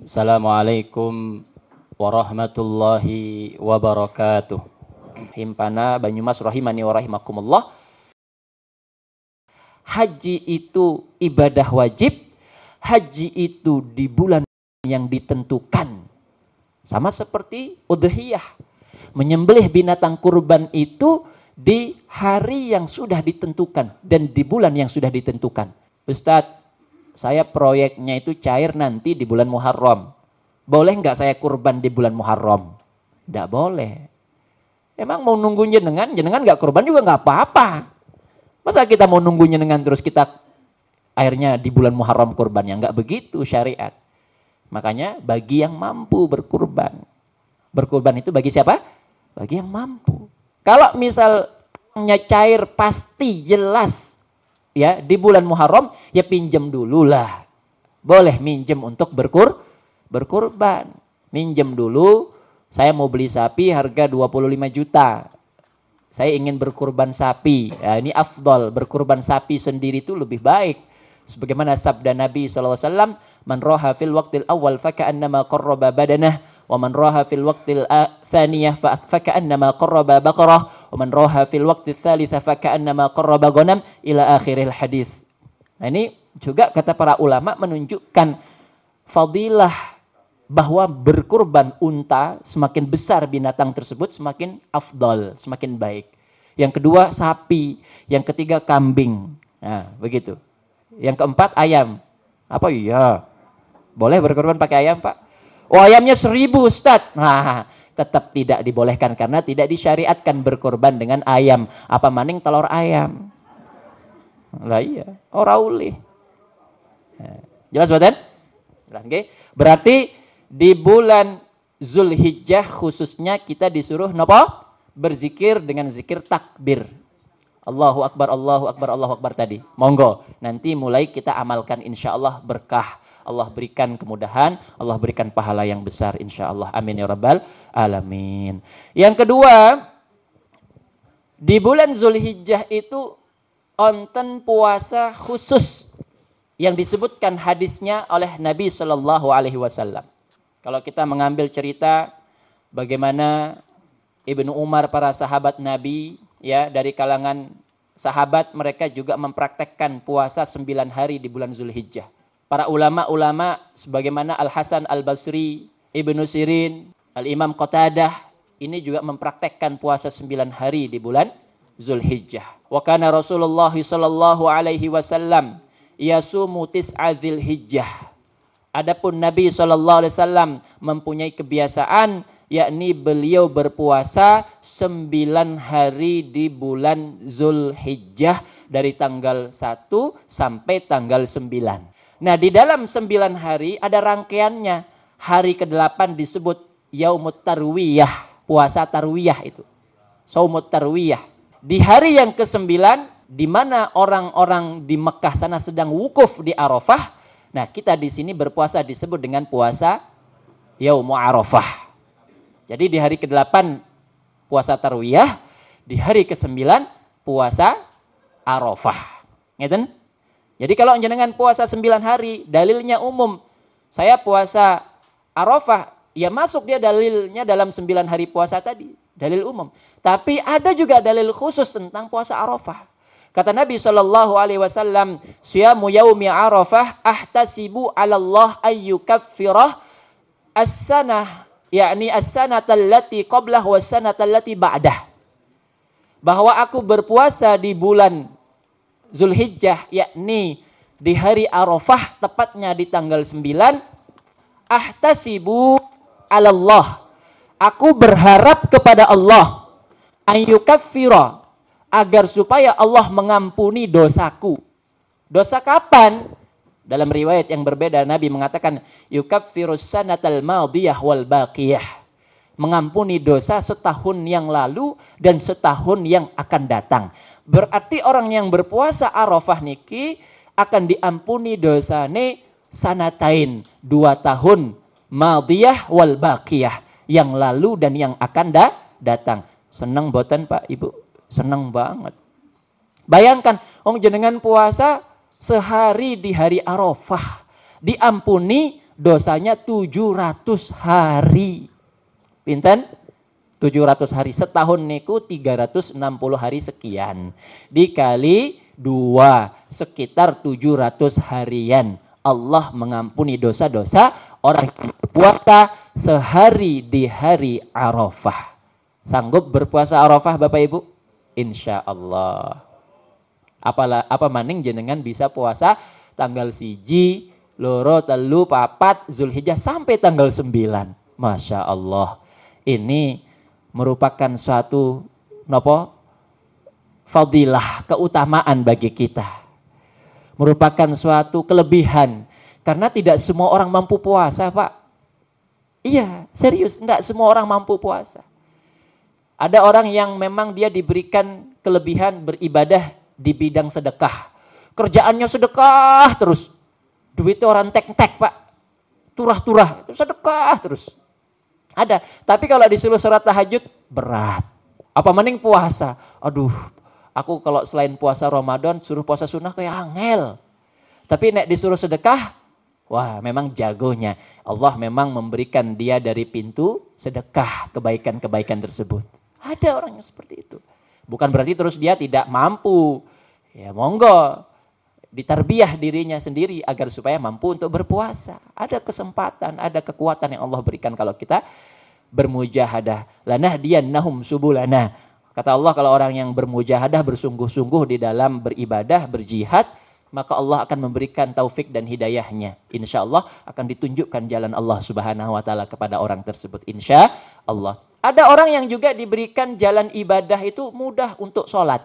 Assalamualaikum warahmatullahi wabarakatuh. Himpana Banyumas rahimani wa rahimakumullah. Haji itu ibadah wajib. Haji itu di bulan yang ditentukan. Sama seperti udhiyah. Menyembelih binatang kurban itu di hari yang sudah ditentukan dan di bulan yang sudah ditentukan. Ustadz, saya proyeknya itu cair nanti di bulan Muharram. Boleh nggak saya kurban di bulan Muharram? Nggak boleh. Emang mau nunggu jenengan nggak kurban juga nggak apa-apa. Masa kita mau nunggu jenengan terus kita akhirnya di bulan Muharram kurbannya? Nggak begitu syariat. Makanya bagi yang mampu berkurban. Berkurban itu bagi siapa? Bagi yang mampu. Kalau misalnya cair pasti jelas ya di bulan Muharram, ya pinjam dulu lah. Boleh minjem untuk berkurban. Minjem dulu, saya mau beli sapi harga 25 juta. Saya ingin berkurban sapi. Ya, ini afdal, berkurban sapi sendiri itu lebih baik. Sebagaimana sabda Nabi SAW, man roha fil waqtil awal faka'annama qarraba badanah, wa man roha fil waqtil thaniyah faka'annama qarraba baqarah, wa man roha fil waqtil thalithah faka'annama qarraba ghanam, ila akhiril hadis. Nah ini juga kata para ulama menunjukkan fadilah bahwa berkurban unta, semakin besar binatang tersebut semakin afdal, semakin baik. Yang kedua sapi, yang ketiga kambing. Nah, begitu. Yang keempat ayam. Apa iya? Boleh berkorban pakai ayam, Pak? Oh, ayamnya 1000, Ustaz. Nah, tetap tidak dibolehkan karena tidak disyariatkan berkorban dengan ayam. Apa maning telur ayam? Lah iya, ora ulih. Jelas badan? Jelas nggih? Berarti di bulan Zulhijjah khususnya kita disuruh napa? Berzikir dengan zikir takbir. Allahu Akbar, Allahu Akbar, Allahu Akbar tadi. Monggo, nanti mulai kita amalkan insyaallah berkah. Allah berikan kemudahan, Allah berikan pahala yang besar insyaallah. Amin ya rabbal alamin. Yang kedua, di bulan Zulhijjah itu onten puasa khusus yang disebutkan hadisnya oleh Nabi Shallallahu Alaihi Wasallam. Kalau kita mengambil cerita bagaimana Ibnu Umar, para sahabat Nabi, ya dari kalangan sahabat, mereka juga mempraktekkan puasa 9 hari di bulan Zulhijjah. Para ulama-ulama sebagaimana Al-Hasan Al-Basri, Ibnu Sirin, Al-Imam Qatadah, ini juga mempraktekkan puasa 9 hari di bulan Zulhijjah. Wa kana Rasulullah sallallahu alaihi wasallam yasumu tis'a Dzulhijjah. Adapun Nabi SAW mempunyai kebiasaan, yakni beliau berpuasa 9 hari di bulan Zulhijjah dari tanggal 1 sampai tanggal 9. Nah di dalam 9 hari ada rangkaiannya. Hari ke-8 disebut Yaumut Tarwiyah, puasa Tarwiyah itu. Saumut Tarwiyah. Di hari yang ke-9 di mana orang-orang di Mekah sana sedang wukuf di Arafah. Nah, kita di sini berpuasa disebut dengan puasa Yaumul Arafah. Jadi di hari ke-8 puasa Tarwiyah, di hari ke-9 puasa Arafah. Ngeten? Jadi kalau jenengan puasa 9 hari, dalilnya umum. Saya puasa Arafah, ya masuk dia dalilnya dalam 9 hari puasa tadi, dalil umum. Tapi ada juga dalil khusus tentang puasa Arafah. Kata Nabi SAW, siyamu yaumi Arafah ahtasibu ala Allah ayyukaffirah as-sanah, yakni as-sanata allati qablah wa as-sanata allati ba'dah. Bahwa aku berpuasa di bulan Zulhijjah, yakni di hari Arafah, tepatnya di tanggal 9, ahtasibu ala Allah. Aku berharap kepada Allah ayyukaffirah, agar supaya Allah mengampuni dosaku. Dosa kapan? Dalam riwayat yang berbeda Nabi mengatakan yukaffirus sanatal madiyah wal baqiyah. Mengampuni dosa setahun yang lalu dan setahun yang akan datang. Berarti orang yang berpuasa Arafah niki akan diampuni dosane sanatain, 2 tahun, madiyah wal baqiyah, yang lalu dan yang akan datang. Senang boten Pak Ibu? Senang banget. Bayangkan, jenengan puasa sehari di hari Arafah, diampuni dosanya 700 hari. Pinten? 700 hari. Setahun niku 360 hari sekian. Dikali 2, sekitar 700 harian. Allah mengampuni dosa-dosa orang yang berpuasa sehari di hari Arafah. Sanggup berpuasa Arafah Bapak Ibu? Insya Allah. Apa maning jenengan bisa puasa tanggal 1, 2, 3, 4 Zulhijjah sampai tanggal 9. Masya Allah. Ini merupakan suatu fadilah, keutamaan bagi kita. Merupakan suatu kelebihan. Karena tidak semua orang mampu puasa, Pak. Iya, serius. Enggak semua orang mampu puasa. Ada orang yang memang dia diberikan kelebihan beribadah di bidang sedekah. Kerjaannya sedekah terus. Duitnya orang tek-tek, Pak. Turah-turah. Sedekah terus. Ada. Tapi kalau disuruh sholat tahajud, berat. Apa mending puasa? Aduh, aku kalau selain puasa Ramadan, suruh puasa sunnah kayak angel. Tapi nek disuruh sedekah, wah memang jagonya. Allah memang memberikan dia dari pintu sedekah kebaikan-kebaikan tersebut. Ada orang yang seperti itu. Bukan berarti terus dia tidak mampu. Ya monggo, ditarbiyah dirinya sendiri agar supaya mampu untuk berpuasa. Ada kesempatan, ada kekuatan yang Allah berikan kalau kita bermujahadah. Lanahdiyannahum subulana. Kata Allah, kalau orang yang bermujahadah, bersungguh-sungguh di dalam beribadah, berjihad, maka Allah akan memberikan taufik dan hidayahnya. Insya Allah akan ditunjukkan jalan Allah Subhanahu wa Ta'ala kepada orang tersebut. Insya Allah. Ada orang yang juga diberikan jalan ibadah itu mudah untuk sholat.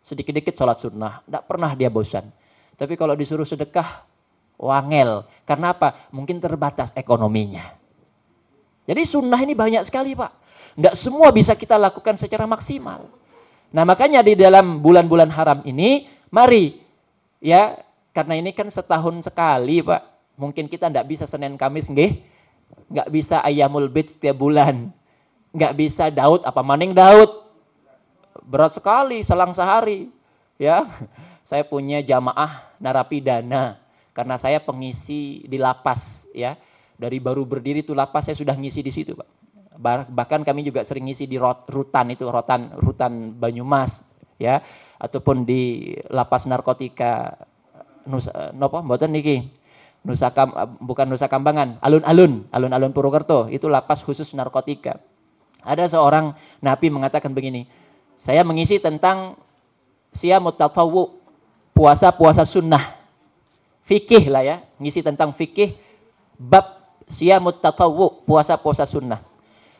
Sedikit-sedikit sholat sunnah. Tidak pernah dia bosan. Tapi kalau disuruh sedekah, wangel. Karena apa? Mungkin terbatas ekonominya. Jadi sunnah ini banyak sekali, Pak. Nggak semua bisa kita lakukan secara maksimal. Nah makanya di dalam bulan-bulan haram ini, mari ya, karena ini kan setahun sekali, Pak. Mungkin kita nggak bisa Senin Kamis, nggak bisa Ayyamul Bid setiap bulan, nggak bisa Daud, apa maning Daud. Berat sekali, selang sehari. Ya, saya punya jamaah narapidana karena saya pengisi di lapas, ya. Dari baru berdiri itu lapas saya sudah ngisi di situ, Pak. Bahkan kami juga sering ngisi di rutan itu, rutan Banyumas, ya, ataupun di lapas narkotika bukan Nusa Kambangan, alun-alun Purwokerto, itu lapas khusus narkotika. Ada seorang napi mengatakan begini, saya mengisi tentang siyamut tatawwu, puasa sunnah, fikih lah ya, ngisi tentang fikih bab siyamut tatawwu, puasa sunnah.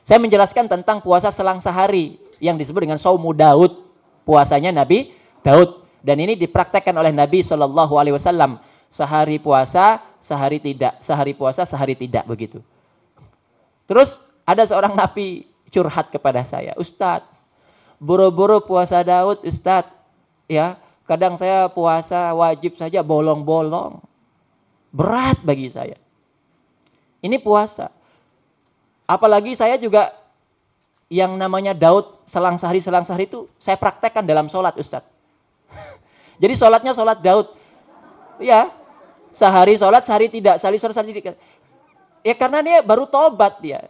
Saya menjelaskan tentang puasa selang sehari yang disebut dengan saumu Daud, puasanya Nabi Daud, dan ini dipraktekkan oleh Nabi SAW. Sehari puasa, sehari tidak, sehari puasa, sehari tidak, begitu. Terus ada seorang napi curhat kepada saya, Ustadz, buru-buru puasa Daud, Ustadz, ya, kadang saya puasa wajib saja bolong-bolong, berat bagi saya. Ini puasa. Apalagi saya juga yang namanya Daud selang sehari itu saya praktekkan dalam sholat, Ustadz. Jadi sholatnya sholat Daud. Ya, sehari sholat, sehari tidak, sehari sholat, sehari tidak. Ya karena dia baru tobat dia.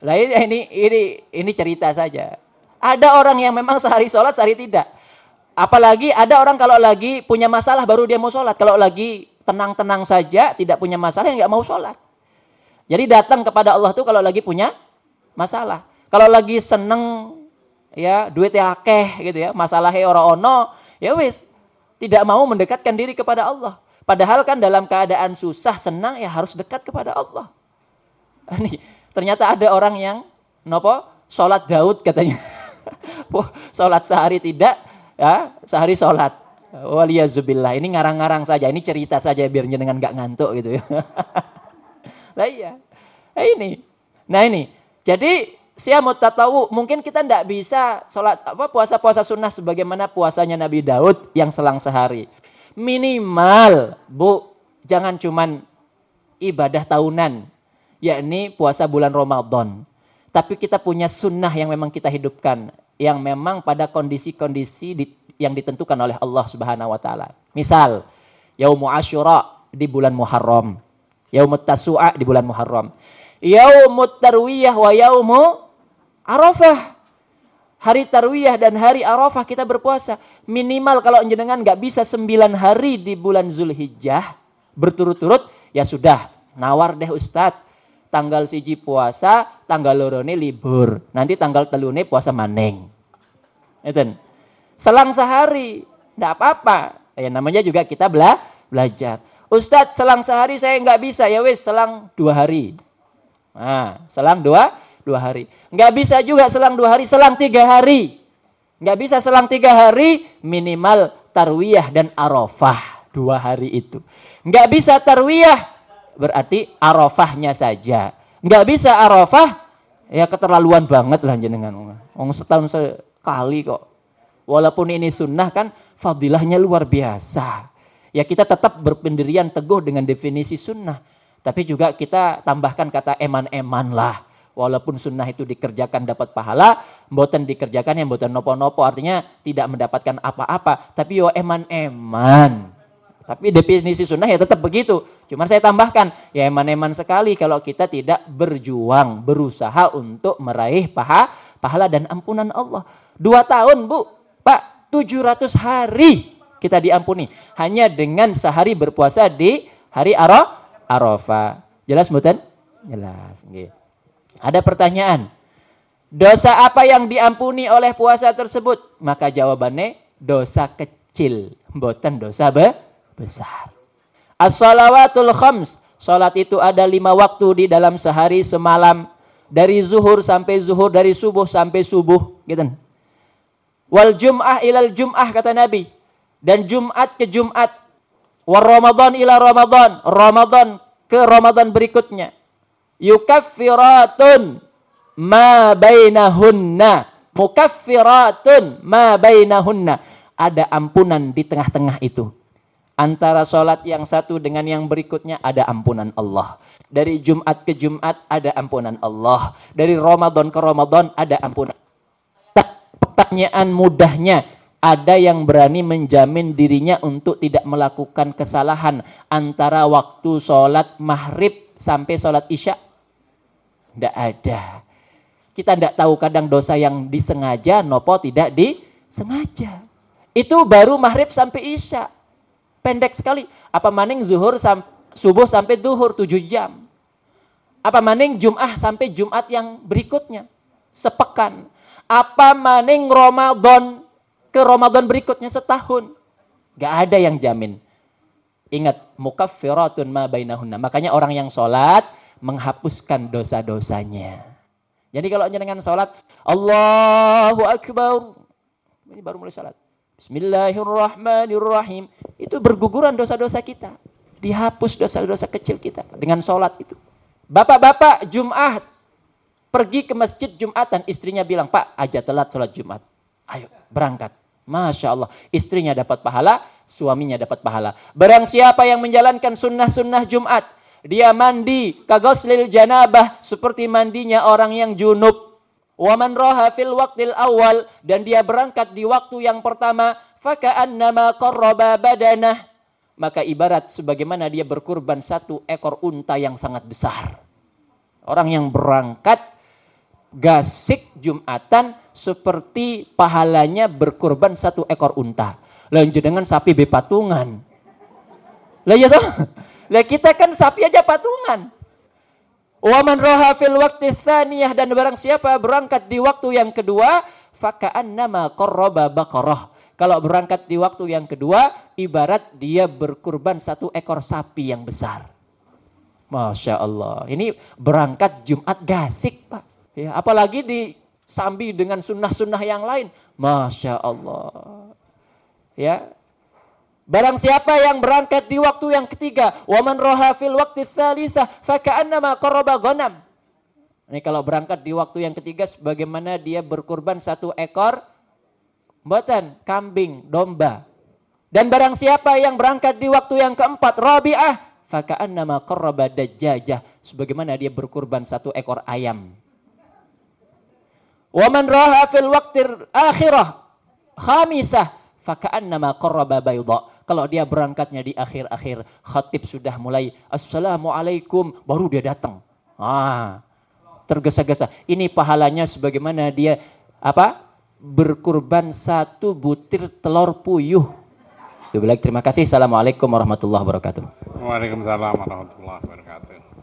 Nah ini cerita saja. Ada orang yang memang sehari sholat, sehari tidak. Apalagi ada orang kalau lagi punya masalah baru dia mau sholat. Kalau lagi tenang-tenang saja, tidak punya masalah, ya nggak mau sholat. Jadi datang kepada Allah tuh kalau lagi punya masalah. Kalau lagi seneng, ya duitnya akeh gitu ya, masalahnya ora ono, ya wis, tidak mau mendekatkan diri kepada Allah. Padahal kan dalam keadaan susah, senang, ya harus dekat kepada Allah. Nih, ternyata ada orang yang sholat Daud katanya. Sholat sehari tidak, ya sehari sholat. Waliyazubillah, ini ngarang-ngarang saja, ini cerita saja biar jenengan nggak ngantuk gitu ya. Nah iya, nah ini, jadi siyamut tatawwu, mungkin kita tidak bisa sholat puasa sunnah sebagaimana puasanya Nabi Daud yang selang sehari. Minimal, Bu, jangan cuman ibadah tahunan, yakni puasa bulan Ramadan. Tapi kita punya sunnah yang memang kita hidupkan, yang memang pada kondisi-kondisi yang ditentukan oleh Allah Subhanahu wa Ta'ala. Misal, Yaumu Asyura di bulan Muharram. Yaumut Tasu'a di bulan Muharram. Yaumut Tarwiyah wa yaumu Arafah. Hari Tarwiyah dan hari Arafah kita berpuasa. Minimal kalau jenengan nggak bisa 9 hari di bulan Zulhijjah berturut-turut, ya sudah, nawar deh Ustadz. Tanggal 1 puasa, tanggal 2 libur. Nanti tanggal 3 puasa maneng. Itu. Selang sehari, enggak apa-apa. Ya namanya juga kita belajar. Ustadz, selang sehari saya nggak bisa. Ya wis, selang 2 hari. Nah, selang 2 hari. Nggak bisa juga selang 2 hari, selang 3 hari. Nggak bisa selang 3 hari, minimal Tarwiyah dan Arafah. 2 hari itu. Nggak bisa Tarwiyah, berarti Arafahnya saja. Nggak bisa Arafah, ya keterlaluan banget lah jenengan. Setahun sekali kok. Walaupun ini sunnah kan, fadilahnya luar biasa. Ya kita tetap berpendirian teguh dengan definisi sunnah. Tapi juga kita tambahkan kata eman-eman lah. Walaupun sunnah itu dikerjakan dapat pahala, mboten dikerjakan yang mboten nopo-nopo. Artinya tidak mendapatkan apa-apa. Tapi yo eman-eman. Tapi definisi sunnah ya tetap begitu. Cuma saya tambahkan, ya eman-eman sekali kalau kita tidak berjuang, berusaha untuk meraih pahala dan ampunan Allah. 2 tahun Bu, Pak, 700 hari kita diampuni. Hanya dengan sehari berpuasa di hari Arafah. Jelas mboten? Jelas. Ada pertanyaan. Dosa apa yang diampuni oleh puasa tersebut? Maka jawabannya dosa kecil, mboten dosa besar. As-salawatul khams. Salat itu ada 5 waktu di dalam sehari semalam. Dari zuhur sampai zuhur, dari subuh sampai subuh. Gitu. Wal jum'ah ilal jum'ah kata Nabi. Dan Jumat ke Jumat. Wa Ramadan ila Ramadan. Ramadan ke Ramadan berikutnya. Yukaffiratun ma bainahunna. Mukaffiratun ma bainahunna. Ada ampunan di tengah-tengah itu. Antara sholat yang satu dengan yang berikutnya ada ampunan Allah. Dari Jumat ke Jumat ada ampunan Allah. Dari Ramadan ke Ramadan ada ampunan. Pertanyaan mudahnya. Ada yang berani menjamin dirinya untuk tidak melakukan kesalahan antara waktu sholat maghrib sampai sholat isya? Tidak ada. Kita tidak tahu kadang dosa yang disengaja, nopo tidak disengaja. Itu baru maghrib sampai isya. Pendek sekali. Apa maning zuhur subuh sampai duhur 7 jam. Apa maning Jum'ah sampai Jumat yang berikutnya. Sepekan. Apa maning Ramadan ke Ramadan berikutnya setahun. Gak ada yang jamin. Ingat, mukaffiratun ma bainahunna. Makanya orang yang sholat menghapuskan dosa-dosanya. Jadi kalau jenengan sholat, Allahu Akbar. Ini baru mulai sholat. Bismillahirrahmanirrahim. Itu berguguran dosa-dosa kita. Dihapus dosa-dosa kecil kita dengan sholat itu. Bapak-bapak Jumat pergi ke masjid Jumatan. Istrinya bilang, Pak, aja telat sholat Jumat. Ayo berangkat. Masya Allah, istrinya dapat pahala, suaminya dapat pahala. Barang siapa yang menjalankan sunnah-sunnah Jumat, dia mandi kaghuslil janabah, seperti mandinya orang yang junub. Wa man raha fil waqtil awal, dan dia berangkat di waktu yang pertama, faka'annama qarraba badanah, maka ibarat sebagaimana dia berkurban 1 ekor unta yang sangat besar. Orang yang berangkat gasik Jumatan seperti pahalanya berkurban 1 ekor unta. Lah jenengan sapi be patungan. Lah ya toh? Lah kita kan sapi aja patungan. Wa man raha fil waqti tsaniyah, dan barang siapa berangkat di waktu yang kedua, faka'annama qarraba baqarah. Kalau berangkat di waktu yang kedua, ibarat dia berkurban 1 ekor sapi yang besar. Masya Allah. Ini berangkat Jumat gasik, Pak. Ya, apalagi disambi dengan sunnah-sunnah yang lain. Masya Allah. Ya. Barang siapa yang berangkat di waktu yang ketiga, wa man raha fil waqti tsalisah faka'annama qarraba ghanam. Ini kalau berangkat di waktu yang ketiga sebagaimana dia berkurban 1 ekor mboten kambing, domba. Dan barang siapa yang berangkat di waktu yang keempat, rabi'ah, faka'annama qarraba dajjajah, sebagaimana dia berkurban 1 ekor ayam. Wa man raha fil waqtir akhirah khamisah faka'annama qarraba bayda. Kalau dia berangkatnya di akhir-akhir, khatib sudah mulai assalamualaikum, baru dia datang. Tergesa-gesa. Ini pahalanya sebagaimana dia berkurban 1 butir telur puyuh. Terima kasih. Assalamualaikum warahmatullahi wabarakatuh. Waalaikumsalam warahmatullahi wabarakatuh.